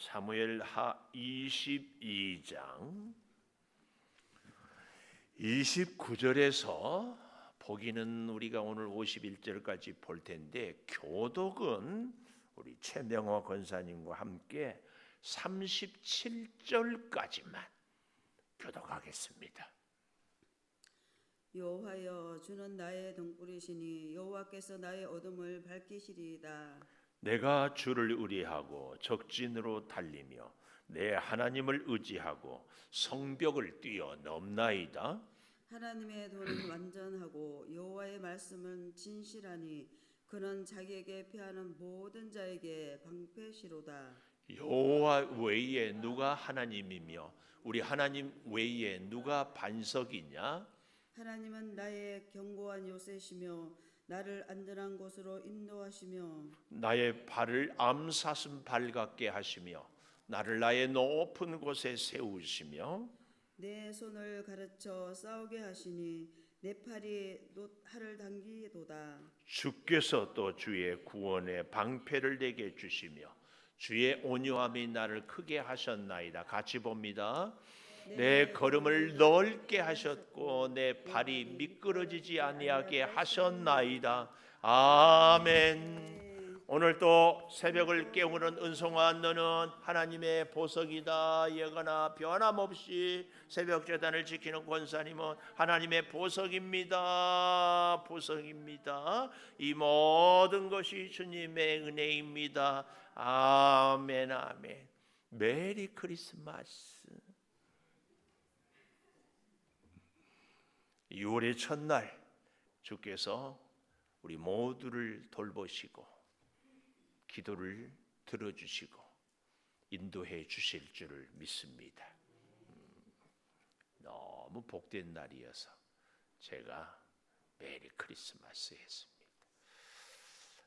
사무엘하 22장 29절에서 보기는 우리가 오늘 51절까지 볼 텐데, 교독은 우리 최명호 권사님과 함께 37절까지만 교독하겠습니다. 여호와여, 주는 나의 등불이시니 여호와께서 나의 어둠을 밝히시리이다. 내가 주를 의뢰하고 적진으로 달리며 내 하나님을 의지하고 성벽을 뛰어넘나이다. 하나님의 도는 완전하고 여호와의 말씀은 진실하니 그는 자기에게 피하는 모든 자에게 방패시로다. 여호와 외에 누가 하나님이며 우리 하나님 외에 누가 반석이냐? 하나님은 나의 견고한 요새시며 나를 안전한 곳으로 인도하시며 나의 발을 암사슴 발 같게 하시며 나를 나의 높은 곳에 세우시며 내 손을 가르쳐 싸우게 하시니 내 팔이 노하를 당기도다. 주께서 또 주의 구원의 방패를 내게 주시며 주의 온유함이 나를 크게 하셨나이다. 같이 봅니다. 내 걸음을 넓게 하셨고 내 발이 미끄러지지 아니하게 하셨나이다. 아멘. 오늘 또 새벽을 깨우는 은송아, 너는 하나님의 보석이다. 예거나 변함없이 새벽 제단을 지키는 권사님은 하나님의 보석입니다. 보석입니다. 이 모든 것이 주님의 은혜입니다. 아멘, 아멘. 메리 크리스마스. 6월의 첫날 주께서 우리 모두를 돌보시고 기도를 들어주시고 인도해 주실 줄을 믿습니다. 너무 복된 날이어서 제가 메리 크리스마스 했습니다.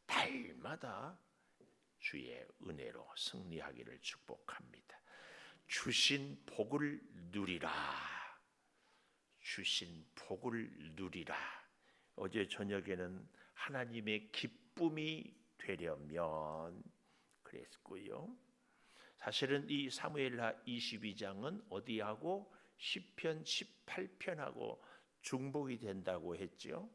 달마다 주의 은혜로 승리하기를 축복합니다. 주신 복을 누리라. 주신 복을 누리라. 어제 저녁에는 하나님의 기쁨이 되려면 그랬고요. 사실은 이 사무엘하 22장은 어디하고 시편 18편하고 중복이 된다고 했죠.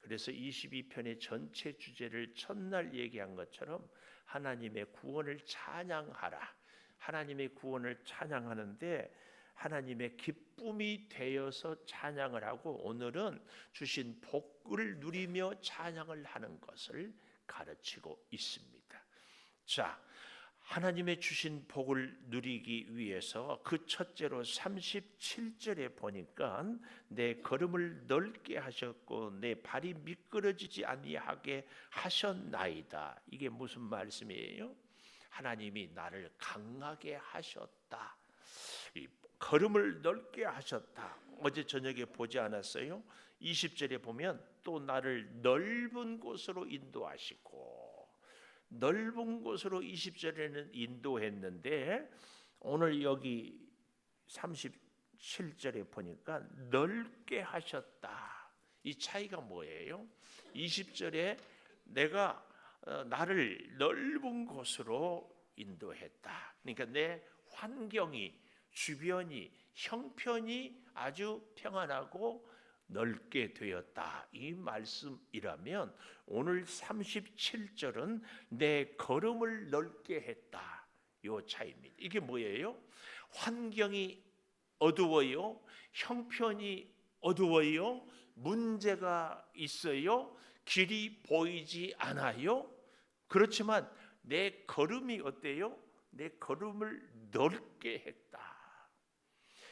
그래서 22편의 전체 주제를 첫날 얘기한 것처럼 하나님의 구원을 찬양하라. 하나님의 구원을 찬양하는데 하나님의 기쁨이 되어서 찬양을 하고, 오늘은 주신 복을 누리며 찬양을 하는 것을 가르치고 있습니다. 자, 하나님의 주신 복을 누리기 위해서 그 첫째로 37절에 보니까 내 걸음을 넓게 하셨고 내 발이 미끄러지지 아니하게 하셨나이다. 이게 무슨 말씀이에요? 하나님이 나를 강하게 하셨다. 이 걸음을 넓게 하셨다. 어제 저녁에 보지 않았어요? 20절에 보면 또 나를 넓은 곳으로 인도하시고, 넓은 곳으로 20절에는 인도했는데 오늘 여기 37절에 보니까 넓게 하셨다. 이 차이가 뭐예요? 20절에 내가 나를 넓은 곳으로 인도했다. 그러니까 내 환경이, 주변이, 형편이 아주 평안하고 넓게 되었다. 이 말씀이라면 오늘 37절은 내 걸음을 넓게 했다. 요 차이입니다. 이게 뭐예요? 환경이 어두워요. 형편이 어두워요. 문제가 있어요. 길이 보이지 않아요. 그렇지만 내 걸음이 어때요? 내 걸음을 넓게 했다.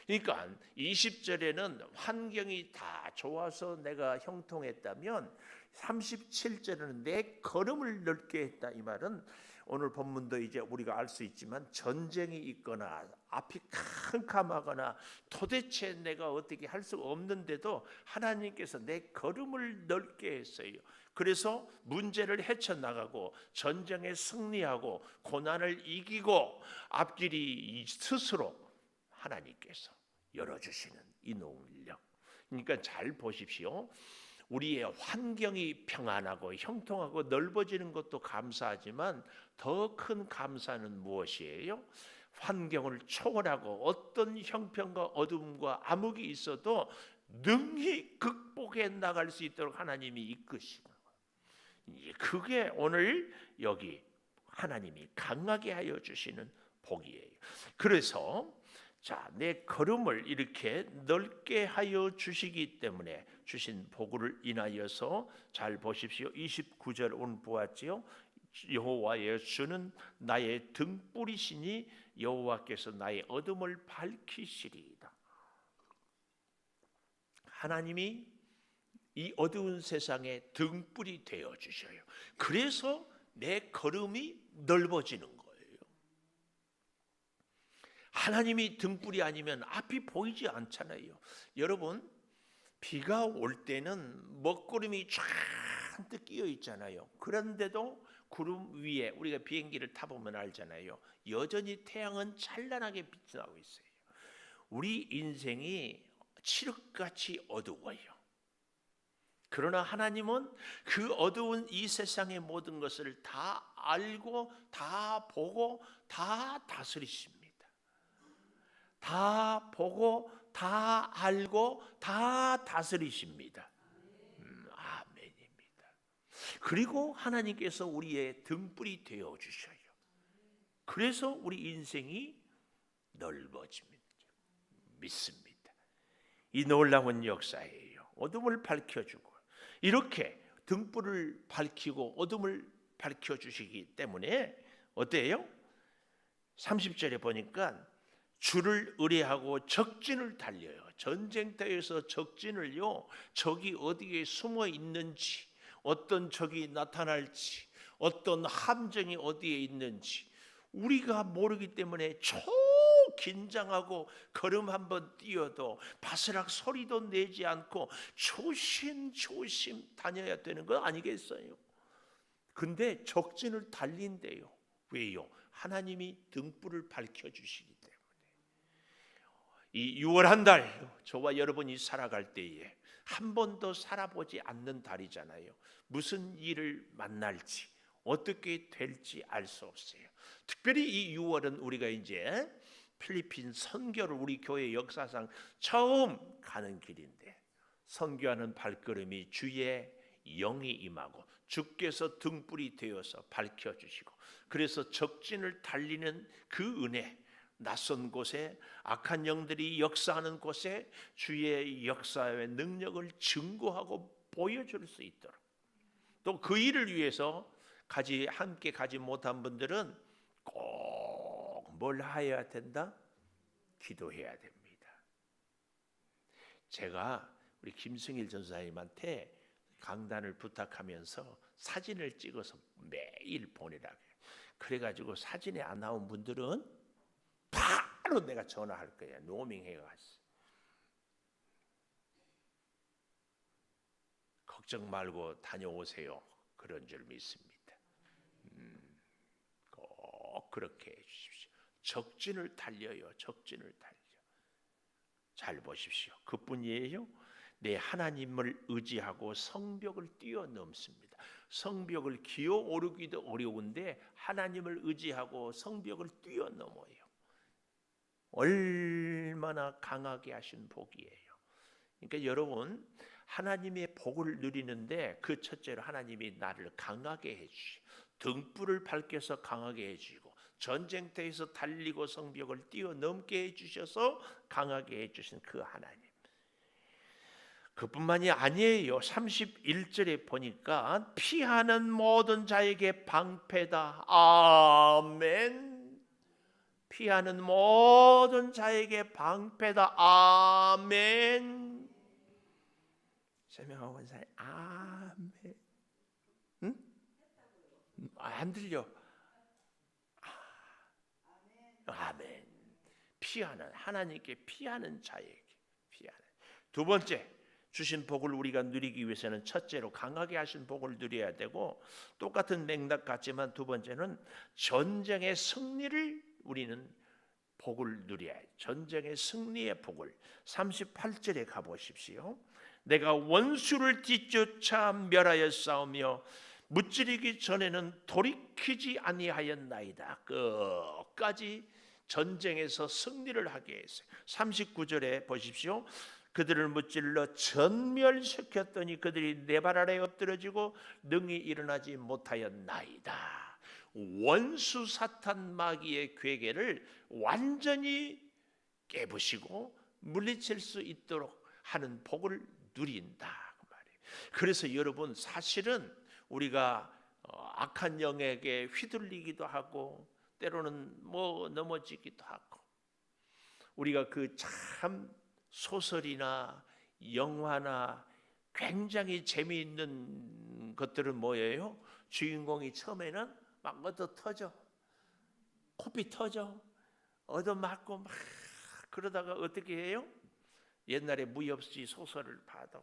그러니까 20절에는 환경이 다 좋아서 내가 형통했다면 37절에는 내 걸음을 넓게 했다. 이 말은 오늘 본문도 이제 우리가 알 수 있지만 전쟁이 있거나 앞이 캄캄하거나 도대체 내가 어떻게 할 수 없는데도 하나님께서 내 걸음을 넓게 했어요. 그래서 문제를 헤쳐나가고 전쟁에 승리하고 고난을 이기고 앞길이 스스로 하나님께서 열어주시는 이 능력. 그러니까 잘 보십시오. 우리의 환경이 평안하고 형통하고 넓어지는 것도 감사하지만 더 큰 감사는 무엇이에요? 환경을 초월하고 어떤 형편과 어둠과 암흑이 있어도 능히 극복해 나갈 수 있도록 하나님이 이끄시는 거예요. 그게 오늘 여기 하나님이 강하게 하여 주시는 복이에요. 그래서 자, 내 걸음을 이렇게 넓게 하여 주시기 때문에 주신 복을 인하여서 잘 보십시오. 29절 오늘 보았지요. 여호와의 주는 나의 등불이시니 여호와께서 나의 어둠을 밝히시리이다. 하나님이 이 어두운 세상에 등불이 되어 주셔요. 그래서 내 걸음이 넓어지는 거예요. 하나님이 등불이 아니면 앞이 보이지 않잖아요. 여러분, 비가 올 때는 먹구름이 잔뜩 끼어 있잖아요. 그런데도 구름 위에 우리가 비행기를 타보면 알잖아요. 여전히 태양은 찬란하게 빛나고 있어요. 우리 인생이 칠흑같이 어두워요. 그러나 하나님은 그 어두운 이 세상의 모든 것을 다 알고 다 보고 다 다스리십니다. 다 보고 다 알고 다 다스리십니다. 아멘입니다. 그리고 하나님께서 우리의 등불이 되어 주셔요. 그래서 우리 인생이 넓어집니다. 믿습니다. 이 놀라운 역사예요. 어둠을 밝혀주고 이렇게 등불을 밝히고 어둠을 밝혀주시기 때문에 어때요? 30절에 보니까 주를 의뢰하고 적진을 달려요. 전쟁터에서 적진을요, 적이 어디에 숨어 있는지, 어떤 적이 나타날지, 어떤 함정이 어디에 있는지 우리가 모르기 때문에 긴장하고 걸음 한번 뛰어도 바스락 소리도 내지 않고 조심조심 다녀야 되는 거 아니겠어요? 근데 적진을 달린대요. 왜요? 하나님이 등불을 밝혀주시기 때문에. 이 6월 한 달 저와 여러분이 살아갈 때에 한 번도 살아보지 않는 달이잖아요. 무슨 일을 만날지 어떻게 될지 알 수 없어요. 특별히 이 6월은 우리가 이제 필리핀 선교를 우리 교회 역사상 처음 가는 길인데 선교하는 발걸음이 주의 영이 임하고 주께서 등불이 되어서 밝혀주시고 그래서 적진을 달리는 그 은혜, 낯선 곳에 악한 영들이 역사하는 곳에 주의 역사의 능력을 증거하고 보여줄 수 있도록 또 그 일을 위해서 함께 가지 못한 분들은 꼭 뭘 해야 된다? 기도해야 됩니다. 제가 우리 김승일 전사님한테 강단을 부탁하면서 사진을 찍어서 매일 보내라고 해요. 그래가지고 사진에 안 나온 분들은 바로 내가 전화할 거예요. 노밍해 갔어. 걱정 말고 다녀오세요. 그런 줄 믿습니다. 꼭 그렇게 해주십시오. 적진을 달려요. 적진을 달려. 잘 보십시오. 그뿐이에요. 내 하나님을 의지하고 성벽을 뛰어넘습니다. 성벽을 기어오르기도 어려운데 하나님을 의지하고 성벽을 뛰어넘어요. 얼마나 강하게 하신 복이에요. 그러니까 여러분 하나님의 복을 누리는데 그 첫째로 하나님이 나를 강하게 해주시 등불을 밝혀서 강하게 해주시고 전쟁터에서 달리고 성벽을 뛰어넘게 해주셔서 강하게 해주신 그 하나님. 그뿐만이 아니에요. 31절에 보니까 피하는 모든 자에게 방패다. 아멘. 피하는 모든 자에게 방패다. 아멘. 설명하고 원사님 아멘. 응? 안 들려. 아멘. 피하는 하나님께 피하는 자에게 피하는. 두 번째 주신 복을 우리가 누리기 위해서는 첫째로 강하게 하신 복을 누려야 되고 똑같은 맥락 같지만 두 번째는 전쟁의 승리를 우리는 복을 누려야 해요. 전쟁의 승리의 복을 38절에 가보십시오. 내가 원수를 뒤쫓아 멸하여 싸우며 무찌르기 전에는 돌이키지 아니하였나이다. 끝까지 전쟁에서 승리를 하게 했어요. 39절에 보십시오. 그들을 무찔러 전멸시켰더니 그들이 내 발 아래에 엎드러지고 능히 일어나지 못하였나이다. 원수 사탄 마귀의 괴계를 완전히 깨부시고 물리칠 수 있도록 하는 복을 누린다 그 말이에요. 그래서 여러분, 사실은 우리가 악한 영에게 휘둘리기도 하고 때로는 넘어지기도 하고, 우리가 그 참 소설이나 영화나 굉장히 재미있는 것들은 뭐예요? 주인공이 처음에는 막 얻어 터져, 코피 터져, 얻어 맞고 막 그러다가 어떻게 해요? 옛날에 무협시 소설을 봐도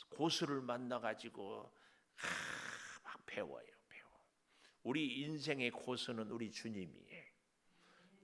고수를 만나가지고 막 배워요. 우리 인생의 고수는 우리 주님이에요.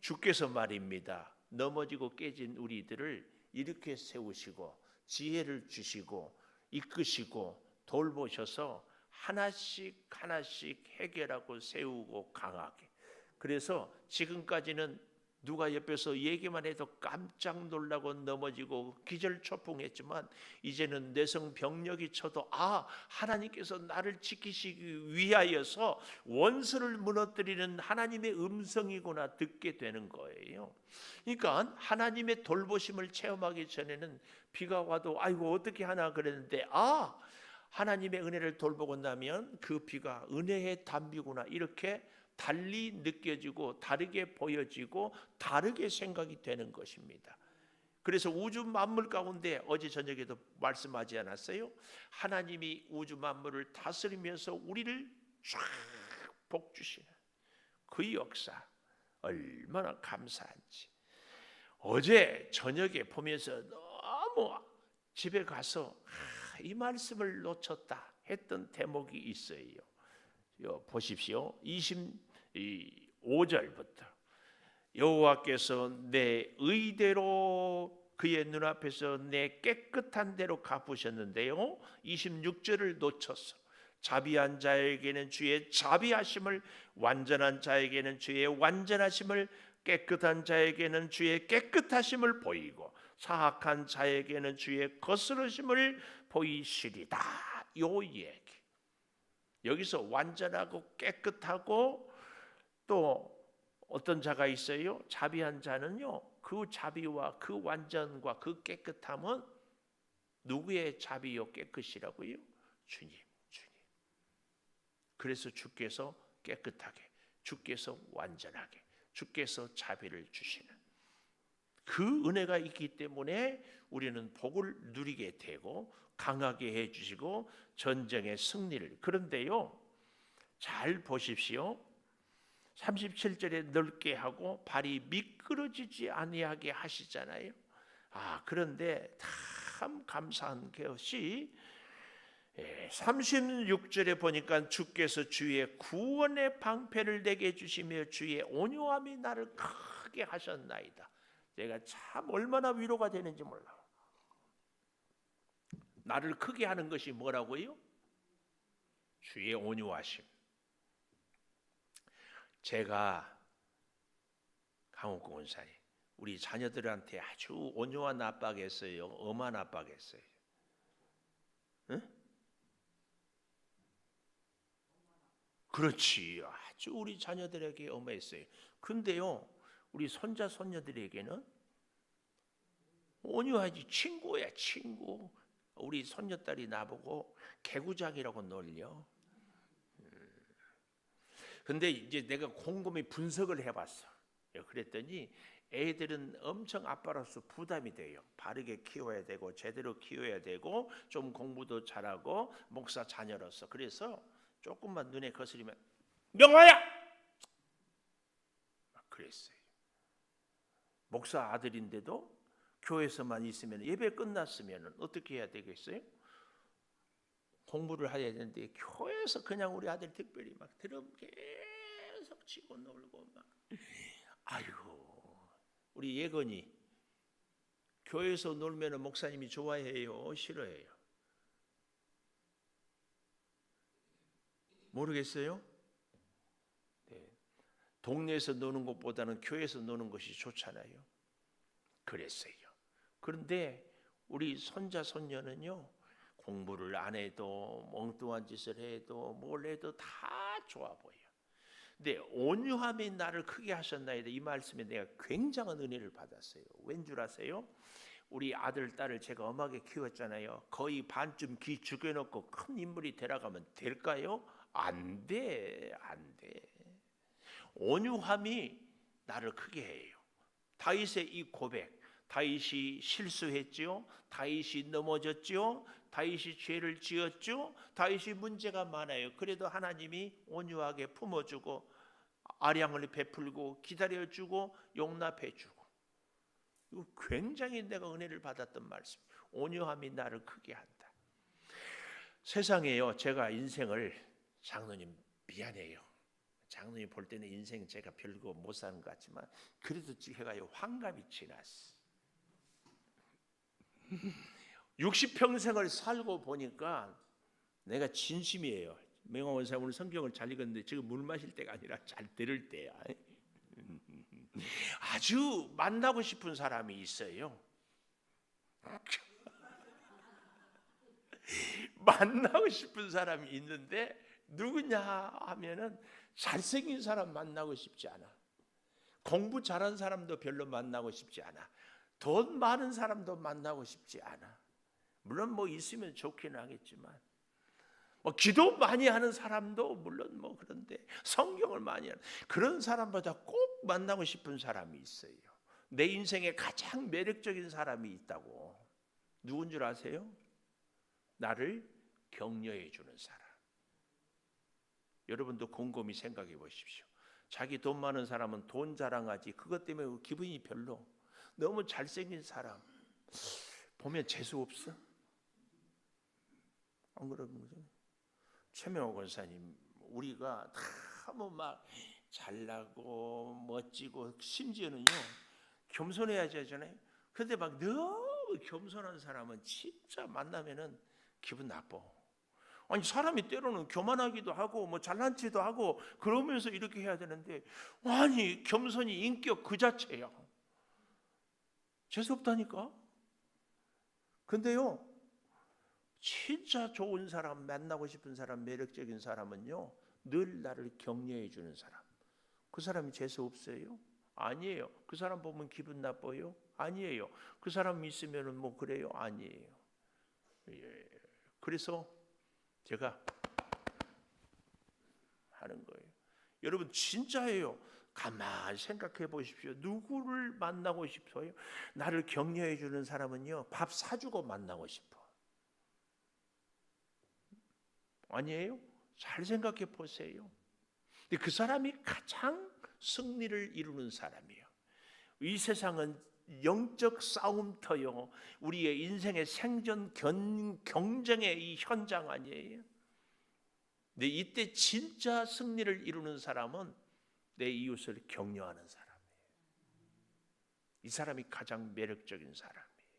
주께서 말입니다. 넘어지고 깨진 우리들을 일으켜 세우시고 지혜를 주시고 이끄시고 돌보셔서 하나씩 하나씩 해결하고 세우고 강하게. 그래서 지금까지는 누가 옆에서 얘기만 해도 깜짝 놀라고 넘어지고 기절초풍했지만, 이제는 뇌성병력이 쳐도 하나님께서 나를 지키시기 위하여서 원수를 무너뜨리는 하나님의 음성이구나 듣게 되는 거예요. 그러니까 하나님의 돌보심을 체험하기 전에는 비가 와도 아이고 어떻게 하나 그랬는데, 하나님의 은혜를 돌보고 나면 그 비가 은혜의 담비구나 이렇게 달리 느껴지고 다르게 보여지고 다르게 생각이 되는 것입니다. 그래서 우주 만물 가운데 어제 저녁에도 말씀하지 않았어요? 하나님이 우주 만물을 다스리면서 우리를 쫙 복주시는 그 역사 얼마나 감사한지. 어제 저녁에 보면서 너무 집에 가서 이 말씀을 놓쳤다 했던 대목이 있어요. 보십시오. 25절부터 여호와께서 내 의대로 그의 눈앞에서 내 깨끗한 대로 갚으셨는데요. 26절을 놓쳤어. 자비한 자에게는 주의 자비하심을, 완전한 자에게는 주의 완전하심을, 깨끗한 자에게는 주의 깨끗하심을 보이고 사악한 자에게는 주의 거스르심을 보이시리다. 요 얘기. 여기서 완전하고 깨끗하고 또 어떤 자가 있어요? 자비한 자는요, 그 자비와 그 완전과 그 깨끗함은 누구의 자비요 깨끗이라고요? 주님. 그래서 주께서 깨끗하게, 주께서 완전하게, 주께서 자비를 주시는 그 은혜가 있기 때문에 우리는 복을 누리게 되고 강하게 해주시고 전쟁의 승리를. 그런데요, 잘 보십시오. 37절에 넓게 하고 발이 미끄러지지 아니하게 하시잖아요. 그런데 참 감사한 것이 36절에 보니까 주께서 주의 구원의 방패를 내게 주시며 주의 온유함이 나를 크게 하셨나이다. 제가 참 얼마나 위로가 되는지 몰라요. 나를 크게 하는 것이 뭐라고요? 주의 온유하심. 제가 강옥구 원사님, 우리 자녀들한테 아주 온유한 압박했어요? 엄한 압박했어요? 응? 그렇지. 아주 우리 자녀들에게 엄했어요. 근데요, 우리 손자 손녀들에게는 온유하지. 친구야, 친구. 우리 손녀딸이 나보고 개구장이라고 놀려. 근데 이제 내가 곰곰이 분석을 해봤어. 그랬더니 애들은 엄청 아빠로서 부담이 돼요. 바르게 키워야 되고 제대로 키워야 되고 좀 공부도 잘하고 목사 자녀로서. 그래서 조금만 눈에 거스리면 명화야! 막 그랬어요. 목사 아들인데도 교회에서만 있으면, 예배 끝났으면 어떻게 해야 되겠어요? 공부를 해야 되는데 교회에서 그냥 우리 아들 특별히 막 드럼 계속 치고 놀고 막. 아이고, 우리 예건이 교회에서 놀면 목사님이 좋아해요? 싫어해요? 모르겠어요? 네. 동네에서 노는 것보다는 교회에서 노는 것이 좋잖아요. 그랬어요. 그런데 우리 손자 손녀는요, 공부를 안 해도 엉뚱한 짓을 해도 뭘 해도 다 좋아 보여. 근데 온유함이 나를 크게 하셨나이다, 이 말씀에 내가 굉장한 은혜를 받았어요. 왠 줄 아세요? 우리 아들 딸을 제가 엄하게 키웠잖아요. 거의 반쯤 기 죽여놓고 큰 인물이 되라가면 될까요? 안 돼, 안 돼. 온유함이 나를 크게 해요. 다윗의 이 고백, 다윗이 실수했지요. 다윗이 넘어졌지요. 다윗이 죄를 지었죠. 다윗이 문제가 많아요. 그래도 하나님이 온유하게 품어주고 아량을 베풀고 기다려주고 용납해주고, 이거 굉장히 내가 은혜를 받았던 말씀. 온유함이 나를 크게 한다. 세상에요, 제가 인생을, 장로님 미안해요, 장로님 볼 때는 인생 제가 별거 못 사는 것 같지만 그래도 제가요 환갑이 지났어. 60평생을 살고 보니까 내가 진심이에요. 맹황원사 오늘 성경을 잘 읽었는데 지금 물 마실 때가 아니라 잘 들을 때야. 아주 만나고 싶은 사람이 있어요. 만나고 싶은 사람이 있는데 누구냐 하면은 잘생긴 사람 만나고 싶지 않아. 공부 잘한 사람도 별로 만나고 싶지 않아. 돈 많은 사람도 만나고 싶지 않아. 물론 뭐 있으면 좋긴 하겠지만, 뭐 기도 많이 하는 사람도 물론 뭐 그런데 성경을 많이 하는 그런 사람보다 꼭 만나고 싶은 사람이 있어요. 내 인생에 가장 매력적인 사람이 있다고. 누군 줄 아세요? 나를 격려해 주는 사람. 여러분도 곰곰이 생각해 보십시오. 자기 돈 많은 사람은 돈 자랑하지, 그것 때문에 기분이 별로. 너무 잘생긴 사람 보면 재수 없어? 안 그러는 거죠? 최명호 권사님, 우리가 너무 막 잘나고 멋지고 심지어는요 겸손해야 되잖아요. 그런데 막 너무 겸손한 사람은 진짜 만나면은 기분 나빠. 아니 사람이 때로는 교만하기도 하고 뭐 잘난 체도 하고 그러면서 이렇게 해야 되는데, 아니 겸손이 인격 그 자체야. 재수없다니까. 근데요 진짜 좋은 사람, 만나고 싶은 사람, 매력적인 사람은요 늘 나를 격려해 주는 사람. 그 사람이 재수없어요? 아니에요. 그 사람 보면 기분 나빠요? 아니에요. 그 사람 있으면 뭐 그래요? 아니에요. 예. 그래서 제가 하는 거예요. 여러분 진짜예요. 가만히 생각해 보십시오. 누구를 만나고 싶어요? 나를 격려해 주는 사람은요 밥 사주고 만나고 싶어. 아니에요? 잘 생각해 보세요. 근데 그 사람이 가장 승리를 이루는 사람이에요. 이 세상은 영적 싸움터요, 우리의 인생의 생존 경쟁의 이 현장 아니에요? 근데 이때 진짜 승리를 이루는 사람은 내 이웃을 격려하는 사람이에요. 이 사람이 가장 매력적인 사람이에요.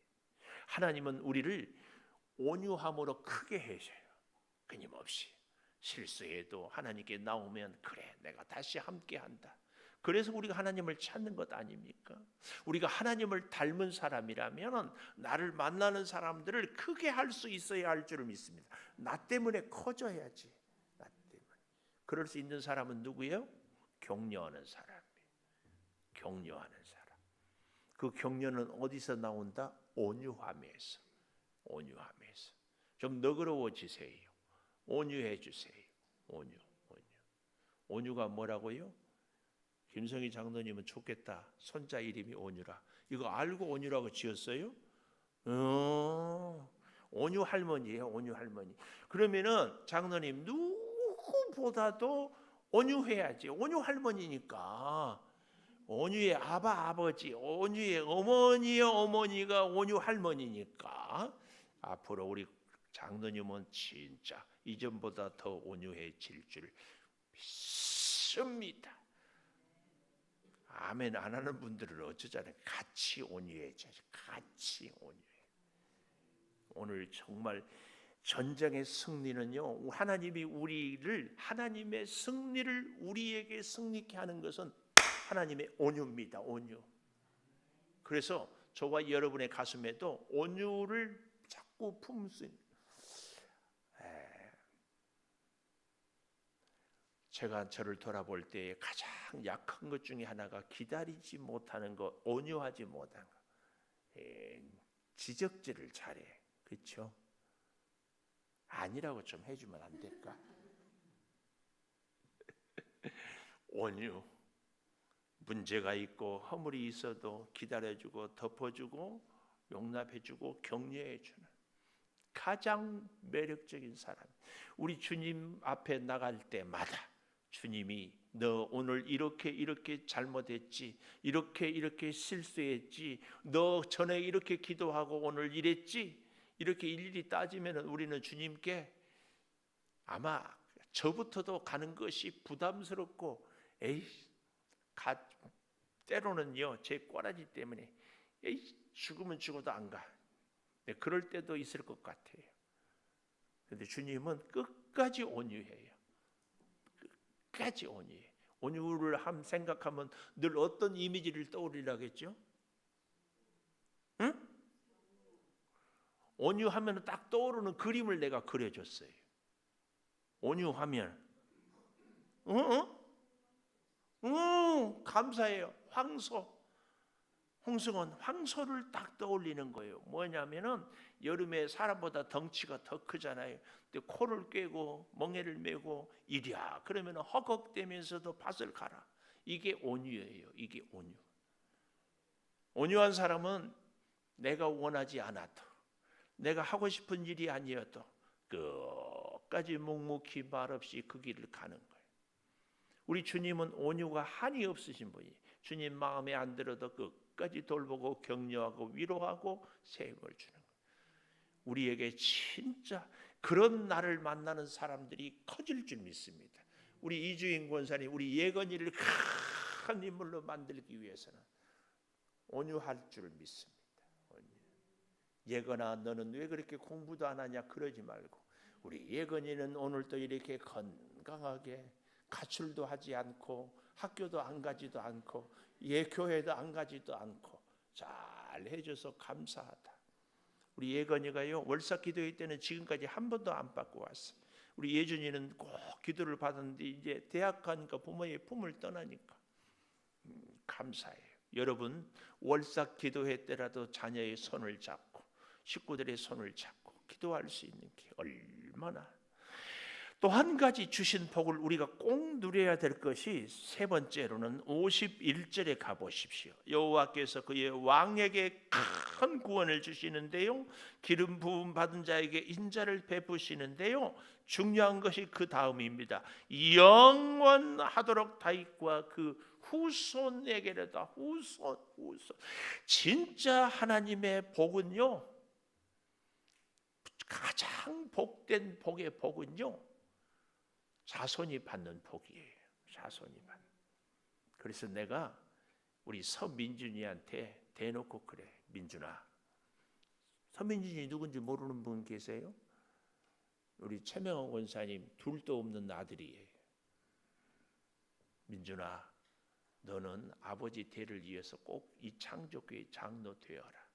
하나님은 우리를 온유함으로 크게 해줘요. 끊임없이 실수해도 하나님께 나오면 그래 내가 다시 함께한다. 그래서 우리가 하나님을 찾는 것 아닙니까? 우리가 하나님을 닮은 사람이라면 나를 만나는 사람들을 크게 할 수 있어야 할 줄을 믿습니다. 나 때문에 커져야지. 나 때문에. 그럴 수 있는 사람은 누구예요? 격려하는 사람이에요. 격려하는 사람. 그 격려는 어디서 나온다? 온유함에서. 온유함에서. 좀 너그러워지세요. 온유해 주세요. 온유. 온유가 뭐라고요? 김성희 장로님은 좋겠다. 손자 이름이 온유라. 이거 알고 온유라고 지었어요? 온유 할머니예요. 온유 할머니. 그러면은 장로님 누구보다도 온유해야지. 온유 할머니니까. 온유의 아버지, 온유의 어머니의 어머니가 온유 할머니니까 앞으로 우리 장로님은 진짜 이전보다 더 온유해질 줄 믿습니다. 아멘 안 하는 분들은 어쩌잖아요. 같이 온유해져. 같이 온유해. 오늘 정말 전쟁의 승리는요, 하나님이 우리를, 하나님의 승리를 우리에게 승리케 하는 것은 하나님의 온유입니다. 온유. 그래서 저와 여러분의 가슴에도 온유를 자꾸 품을 수 있는, 제가 저를 돌아볼 때 가장 약한 것 중에 하나가 기다리지 못하는 것, 온유하지 못한 것. 지적질을 잘해. 그렇죠? 아니라고 좀 해주면 안 될까? 온유. 문제가 있고 허물이 있어도 기다려주고 덮어주고 용납해주고 격려해주는 가장 매력적인 사람. 우리 주님 앞에 나갈 때마다 주님이 너 오늘 이렇게 잘못했지, 이렇게 실수했지, 너 전에 이렇게 기도하고 오늘 이랬지, 이렇게 일일이 따지면 우리는 주님께 아마 저부터도 가는 것이 부담스럽고 때로는요 제 꼬라지 때문에 죽으면 죽어도 안 가. 그럴 때도 있을 것 같아요. 그런데 주님은 끝까지 온유해요. 끝까지 온유해. 온유를 생각하면 늘 어떤 이미지를 떠올리라겠죠? 응? 온유하면 딱 떠오르는 그림을 내가 그려줬어요. 온유하면 감사해요. 홍성은 황소를 딱 떠올리는 거예요. 뭐냐면은 여름에 사람보다 덩치가 더 크잖아요. 근데 코를 꿰고 멍에를 메고 이랴 그러면 허걱대면서도 밭을 갈아. 이게 온유예요. 이게 온유. 온유한 사람은 내가 원하지 않아도, 내가 하고 싶은 일이 아니어도 끝까지 묵묵히 말없이 그 길을 가는 거예요. 우리 주님은 온유가 한이 없으신 분이, 주님 마음에 안 들어도 끝까지 돌보고 격려하고 위로하고 세움을 주는 거예요. 우리에게 진짜 그런 나를 만나는 사람들이 커질 줄 믿습니다. 우리 이주인 권사님, 우리 예건이를 큰 인물로 만들기 위해서는 온유할 줄 믿습니다. 예건아, 너는 왜 그렇게 공부도 안 하냐 그러지 말고, 우리 예건이는 오늘도 이렇게 건강하게 가출도 하지 않고 학교도 안 가지도 않고 교회도 안 가지도 않고 잘 해줘서 감사하다. 우리 예건이가요 월삭 기도회 때는 지금까지 한 번도 안 받고 왔어요. 우리 예준이는 꼭 기도를 받았는데 이제 대학 가니까 부모의 품을 떠나니까 감사해요. 여러분 월삭 기도회 때라도 자녀의 손을 잡고 식구들의 손을 잡고 기도할 수 있는 게 얼마나. 또 한 가지 주신 복을 우리가 꼭 누려야 될 것이, 세 번째로는 51절에 가보십시오. 여호와께서 그의 왕에게 큰 구원을 주시는데요, 기름 부음 받은 자에게 인자를 베푸시는데요, 중요한 것이 그 다음입니다. 영원하도록 다윗과 그 후손에게로다. 후손. 진짜 하나님의 복은요, 가장 복된 복의 복은요 자손이 받는 복이에요. 자손이 받는. 그래서 내가 우리 서민준이한테 대놓고 그래. 민준아, 서민준이 누군지 모르는 분 계세요? 우리 최명원 권사님 둘도 없는 아들이에요. 민준아, 너는 아버지 대를 이어서 꼭 이 창조교회 장로 되어라.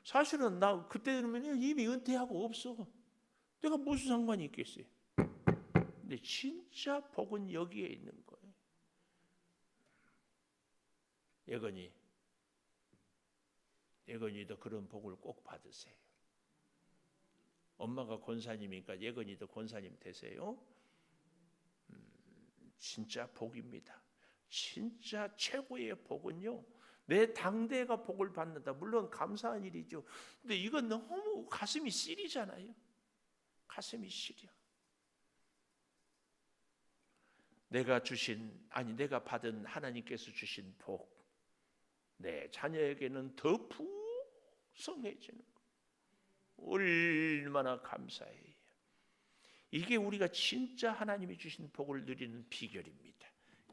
사실은 나 그때는 이미 은퇴하고 없어. 내가 무슨 상관이 있겠어요? 근데 진짜 복은 여기에 있는 거예요. 예건이도 그런 복을 꼭 받으세요. 엄마가 권사님이니까 예건이도 권사님 되세요. 진짜 복입니다. 진짜 최고의 복은요, 내 당대가 복을 받는다. 물론 감사한 일이죠. 근데 이건 너무 가슴이 시리잖아요. 가슴이 시려. 내가 받은 하나님께서 주신 복, 내 자녀에게는 더 풍성해지는 것. 얼마나 감사해요. 이게 우리가 진짜 하나님이 주신 복을 누리는 비결입니다.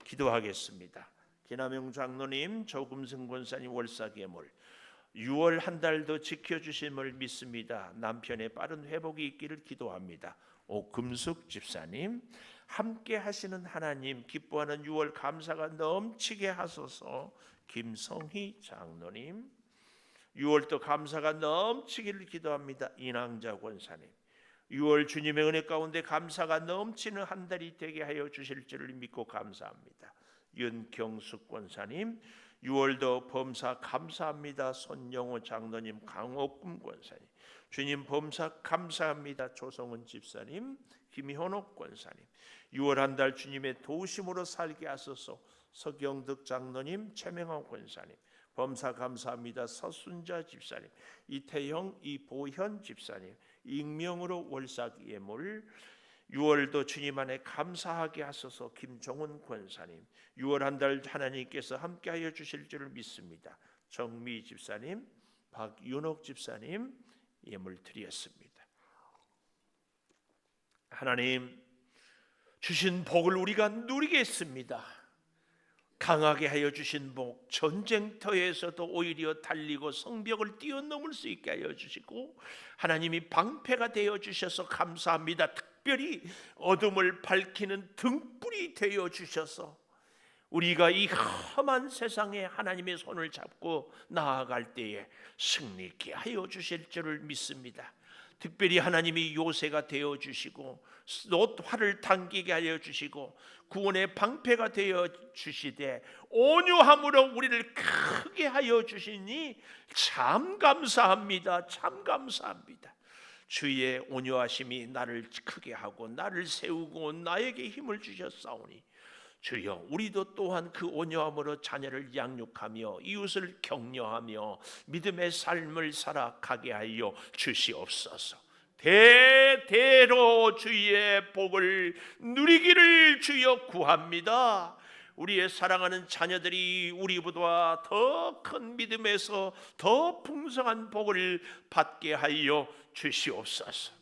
기도하겠습니다. 기남용 장로님, 조금승 권사님 월사계물 6월 한 달도 지켜주심을 믿습니다. 남편의 빠른 회복이 있기를 기도합니다. 오금숙 집사님, 함께 하시는 하나님, 기뻐하는 6월 감사가 넘치게 하소서. 김성희 장로님, 6월도 감사가 넘치기를 기도합니다. 이낭자 권사님, 6월 주님의 은혜 가운데 감사가 넘치는 한 달이 되게 하여 주실 줄을 믿고 감사합니다. 윤경숙 권사님, 6월도 범사 감사합니다. 손영호 장로님, 강옥금 권사님, 주님 범사 감사합니다. 조성은 집사님, 김현옥 권사님, 6월 한 달 주님의 도우심으로 살게 하소서. 서경득 장로님, 최명환 권사님, 범사 감사합니다. 서순자 집사님, 이태형, 이보현 집사님, 익명으로 월삭예물 6월도 주님 안에 감사하게 하소서. 김종훈 권사님, 6월 한 달 하나님께서 함께하여 주실 줄을 믿습니다. 정미 집사님, 박윤옥 집사님 예물 드렸습니다. 하나님 주신 복을 우리가 누리겠습니다. 강하게 하여 주신 복, 전쟁터에서도 오히려 달리고 성벽을 뛰어넘을 수 있게 하여 주시고 하나님이 방패가 되어 주셔서 감사합니다. 특별히 어둠을 밝히는 등불이 되어 주셔서 우리가 이 험한 세상에 하나님의 손을 잡고 나아갈 때에 승리케 하여 주실 줄을 믿습니다. 특별히 하나님이 요새가 되어 주시고 활을 당기게 하여 주시고 구원의 방패가 되어 주시되 온유함으로 우리를 크게 하여 주시니 참 감사합니다. 참 감사합니다. 주의 온유하심이 나를 크게 하고 나를 세우고 나에게 힘을 주셨사오니 주여, 우리도 또한 그 온유함으로 자녀를 양육하며 이웃을 격려하며 믿음의 삶을 살아가게 하여 주시옵소서. 대대로 주의 복을 누리기를 주여 구합니다. 우리의 사랑하는 자녀들이 우리보다 더 큰 믿음에서 더 풍성한 복을 받게 하여 주시옵소서.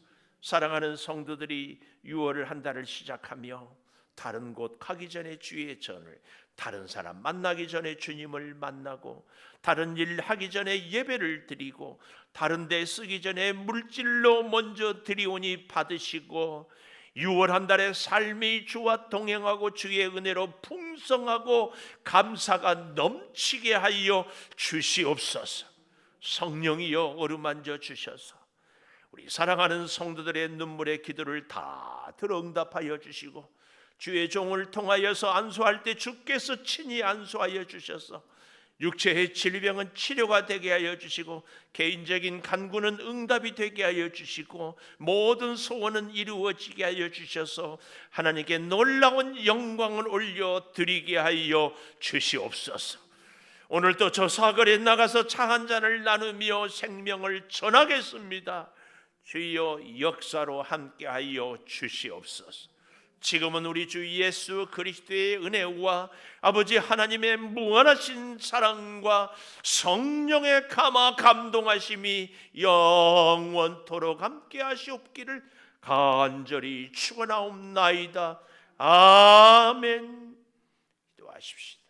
사랑하는 성도들이 6월을 한 달을 시작하며 다른 곳 가기 전에 주의 전을, 다른 사람 만나기 전에 주님을 만나고 다른 일 하기 전에 예배를 드리고 다른 데 쓰기 전에 물질로 먼저 드리오니 받으시고 6월 한 달의 삶이 주와 동행하고 주의 은혜로 풍성하고 감사가 넘치게 하여 주시옵소서. 성령이여 어루만져 주셔서 우리 사랑하는 성도들의 눈물의 기도를 다 들어 응답하여 주시고 주의 종을 통하여서 안수할 때 주께서 친히 안수하여 주셔서 육체의 질병은 치료가 되게 하여 주시고 개인적인 간구는 응답이 되게 하여 주시고 모든 소원은 이루어지게 하여 주셔서 하나님께 놀라운 영광을 올려드리게 하여 주시옵소서. 오늘도 저 사거리에 나가서 차 한 잔을 나누며 생명을 전하겠습니다. 주여 역사로 함께하여 주시옵소서. 지금은 우리 주 예수 그리스도의 은혜와 아버지 하나님의 무한하신 사랑과 성령의 감화 감동하심이 영원토록 함께 하시옵기를 간절히 축원하옵나이다. 아멘. 기도하십시다.